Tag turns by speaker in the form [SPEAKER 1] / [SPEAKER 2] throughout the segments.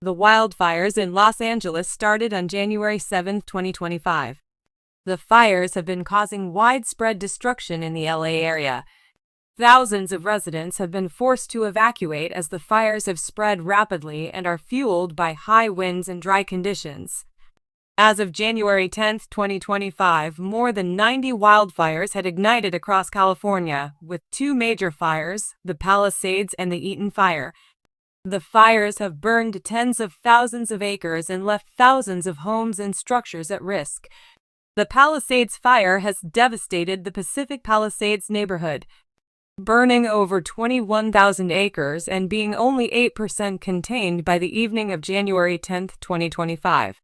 [SPEAKER 1] The wildfires in Los Angeles started on January 7, 2025. The fires have been causing widespread destruction in the LA area. Thousands of residents have been forced to evacuate as the fires have spread rapidly and are fueled by high winds and dry conditions. As of January 10, 2025, more than 90 wildfires had ignited across California, with two major fires, the Palisades and the Eaton Fire. The fires have burned tens of thousands of acres and left thousands of homes and structures at risk. The Palisades fire has devastated the Pacific Palisades neighborhood, burning over 21,000 acres and being only 8% contained by the evening of January 10, 2025.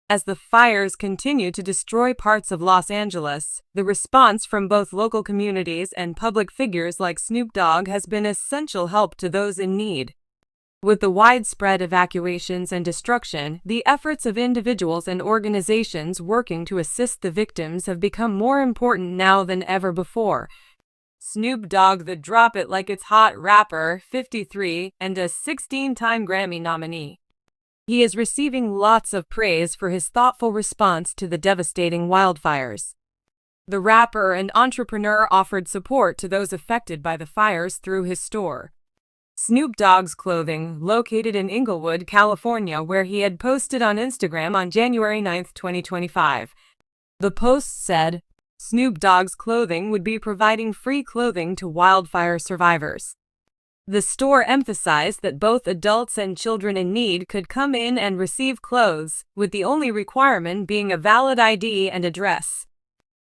[SPEAKER 1] As the fires continue to destroy parts of Los Angeles, the response from both local communities and public figures like Snoop Dogg has been essential help to those in need. With the widespread evacuations and destruction, the efforts of individuals and organizations working to assist the victims have become more important now than ever before. Snoop Dogg, the Drop It Like It's Hot rapper, 53, and a 16-time Grammy nominee. He is receiving lots of praise for his thoughtful response to the devastating wildfires. The rapper and entrepreneur offered support to those affected by the fires through his store, Snoop Dogg's Clothing, located in Inglewood, California, where he had posted on Instagram on January 9, 2025. The post said, Snoop Dogg's Clothing would be providing free clothing to wildfire survivors. The store emphasized that both adults and children in need could come in and receive clothes, with the only requirement being a valid ID and address.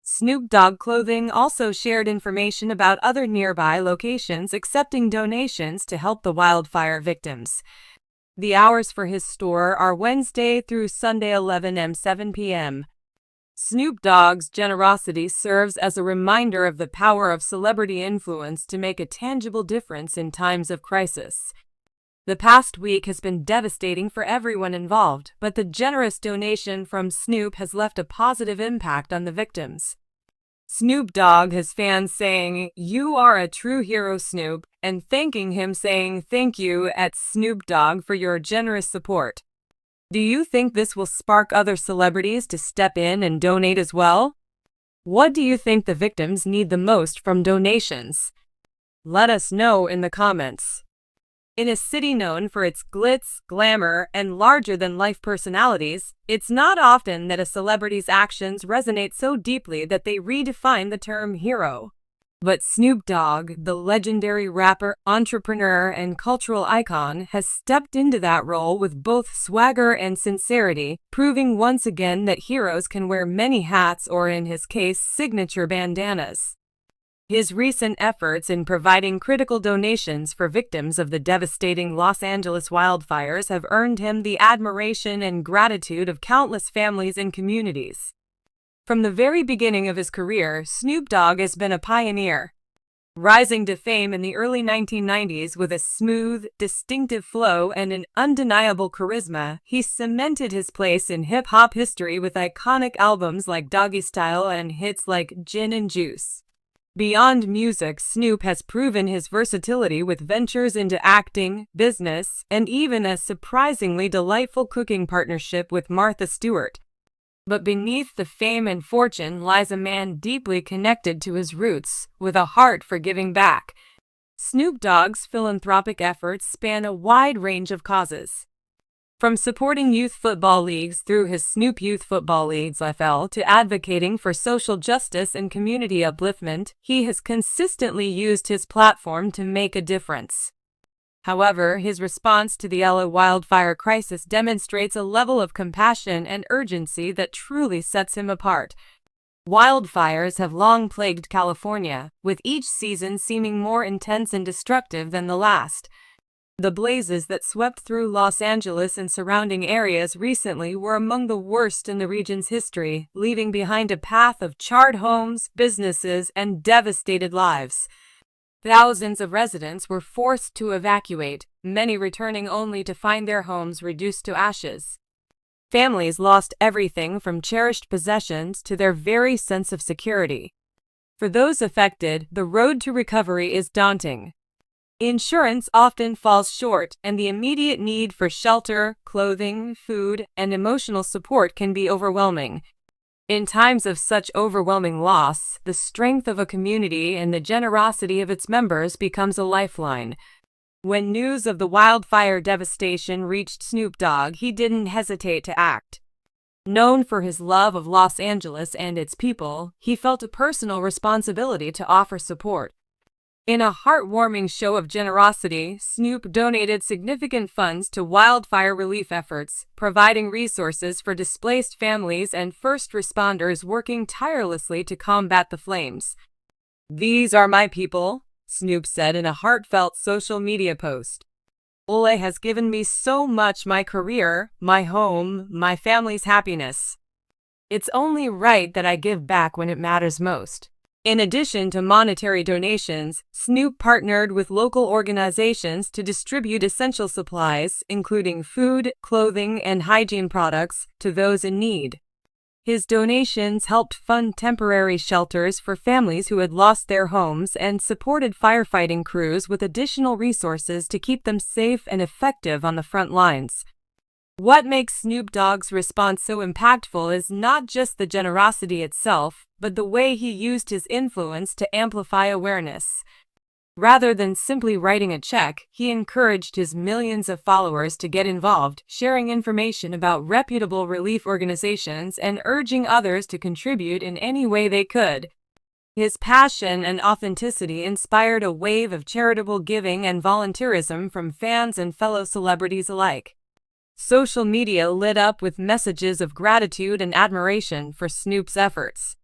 [SPEAKER 1] Snoop Dogg Clothing also shared information about other nearby locations accepting donations to help the wildfire victims. The hours for his store are Wednesday through Sunday 11 a.m. 7 p.m. Snoop Dogg's generosity serves as a reminder of the power of celebrity influence to make a tangible difference in times of crisis. The past week has been devastating for everyone involved, but the generous donation from Snoop has left a positive impact on the victims. Snoop Dogg has fans saying, "You are a true hero, Snoop," and thanking him saying, "Thank you at Snoop Dogg for your generous support." Do you think this will spark other celebrities to step in and donate as well? What do you think the victims need the most from donations? Let us know in the comments. In a city known for its glitz, glamour, and larger-than-life personalities, it's not often that a celebrity's actions resonate so deeply that they redefine the term hero. But Snoop Dogg, the legendary rapper, entrepreneur, and cultural icon, has stepped into that role with both swagger and sincerity, proving once again that heroes can wear many hats or, in his case, signature bandanas. His recent efforts in providing critical donations for victims of the devastating Los Angeles wildfires have earned him the admiration and gratitude of countless families and communities. From the very beginning of his career, Snoop Dogg has been a pioneer. Rising to fame in the early 1990s with a smooth, distinctive flow and an undeniable charisma, he cemented his place in hip-hop history with iconic albums like Doggy Style and hits like Gin and Juice. Beyond music, Snoop has proven his versatility with ventures into acting, business, and even a surprisingly delightful cooking partnership with Martha Stewart. But beneath the fame and fortune lies a man deeply connected to his roots, with a heart for giving back. Snoop Dogg's philanthropic efforts span a wide range of causes. From supporting youth football leagues through his Snoop Youth Football Leagues (FL) to advocating for social justice and community upliftment, he has consistently used his platform to make a difference. However, his response to the LA wildfire crisis demonstrates a level of compassion and urgency that truly sets him apart. Wildfires have long plagued California, with each season seeming more intense and destructive than the last. The blazes that swept through Los Angeles and surrounding areas recently were among the worst in the region's history, leaving behind a path of charred homes, businesses, and devastated lives. Thousands of residents were forced to evacuate, many returning only to find their homes reduced to ashes. Families lost everything from cherished possessions to their very sense of security. For those affected, the road to recovery is daunting. Insurance often falls short, and the immediate need for shelter, clothing, food, and emotional support can be overwhelming. In times of such overwhelming loss, the strength of a community and the generosity of its members becomes a lifeline. When news of the wildfire devastation reached Snoop Dogg, he didn't hesitate to act. Known for his love of Los Angeles and its people, he felt a personal responsibility to offer support. In a heartwarming show of generosity, Snoop donated significant funds to wildfire relief efforts, providing resources for displaced families and first responders working tirelessly to combat the flames. "These are my people," Snoop said in a heartfelt social media post. "Ole has given me so much: my career, my home, my family's happiness. It's only right that I give back when it matters most." In addition to monetary donations, Snoop partnered with local organizations to distribute essential supplies, including food, clothing, and hygiene products, to those in need. His donations helped fund temporary shelters for families who had lost their homes and supported firefighting crews with additional resources to keep them safe and effective on the front lines. What makes Snoop Dogg's response so impactful is not just the generosity itself, but the way he used his influence to amplify awareness. Rather than simply writing a check, he encouraged his millions of followers to get involved, sharing information about reputable relief organizations and urging others to contribute in any way they could. His passion and authenticity inspired a wave of charitable giving and volunteerism from fans and fellow celebrities alike. Social media lit up with messages of gratitude and admiration for Snoop's efforts.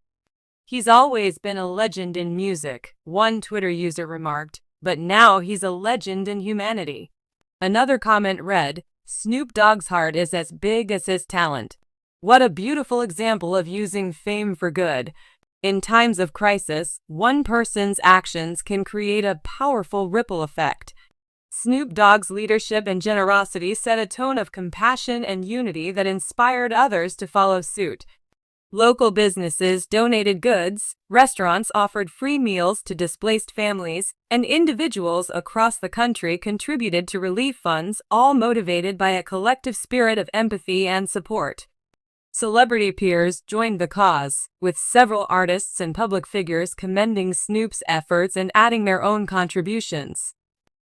[SPEAKER 1] "He's always been a legend in music," one Twitter user remarked, "but now he's a legend in humanity." Another comment read, "Snoop Dogg's heart is as big as his talent. What a beautiful example of using fame for good." In times of crisis, one person's actions can create a powerful ripple effect. Snoop Dogg's leadership and generosity set a tone of compassion and unity that inspired others to follow suit. Local businesses donated goods, restaurants offered free meals to displaced families, and individuals across the country contributed to relief funds, all motivated by a collective spirit of empathy and support. Celebrity peers joined the cause, with several artists and public figures commending Snoop's efforts and adding their own contributions.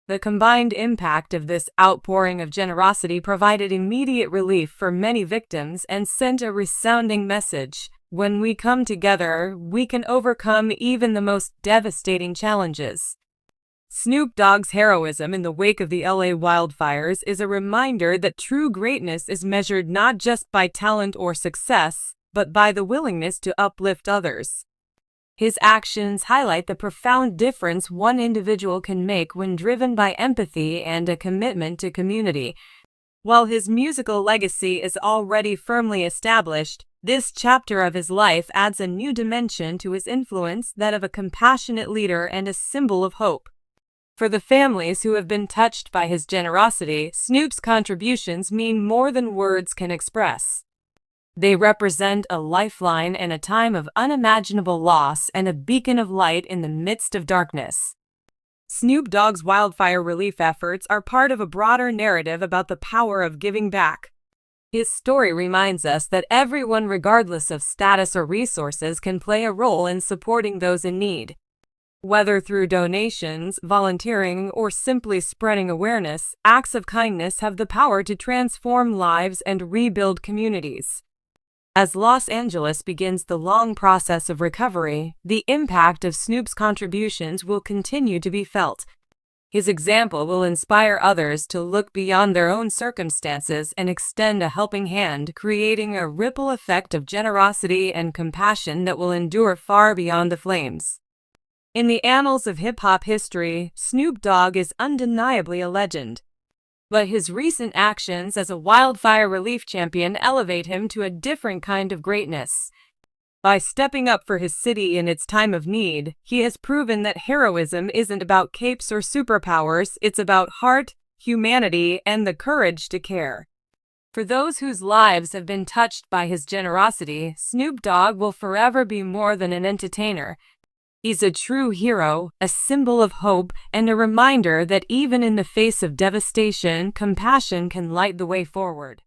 [SPEAKER 1] The combined impact of this outpouring of generosity provided immediate relief for many victims and sent a resounding message: when we come together, we can overcome even the most devastating challenges. Snoop Dogg's heroism in the wake of the LA wildfires is a reminder that true greatness is measured not just by talent or success, but by the willingness to uplift others. His actions highlight the profound difference one individual can make when driven by empathy and a commitment to community. While his musical legacy is already firmly established, this chapter of his life adds a new dimension to his influence, that of a compassionate leader and a symbol of hope. For the families who have been touched by his generosity, Snoop's contributions mean more than words can express. They represent a lifeline in a time of unimaginable loss and a beacon of light in the midst of darkness. Snoop Dogg's wildfire relief efforts are part of a broader narrative about the power of giving back. His story reminds us that everyone, regardless of status or resources, can play a role in supporting those in need. Whether through donations, volunteering, or simply spreading awareness, acts of kindness have the power to transform lives and rebuild communities. As Los Angeles begins the long process of recovery, the impact of Snoop's contributions will continue to be felt. His example will inspire others to look beyond their own circumstances and extend a helping hand, creating a ripple effect of generosity and compassion that will endure far beyond the flames. In the annals of hip-hop history, Snoop Dogg is undeniably a legend. But his recent actions as a wildfire relief champion elevate him to a different kind of greatness. By stepping up for his city in its time of need, he has proven that heroism isn't about capes or superpowers, it's about heart, humanity, and the courage to care. For those whose lives have been touched by his generosity, Snoop Dogg will forever be more than an entertainer. He's a true hero, a symbol of hope, and a reminder that even in the face of devastation, compassion can light the way forward.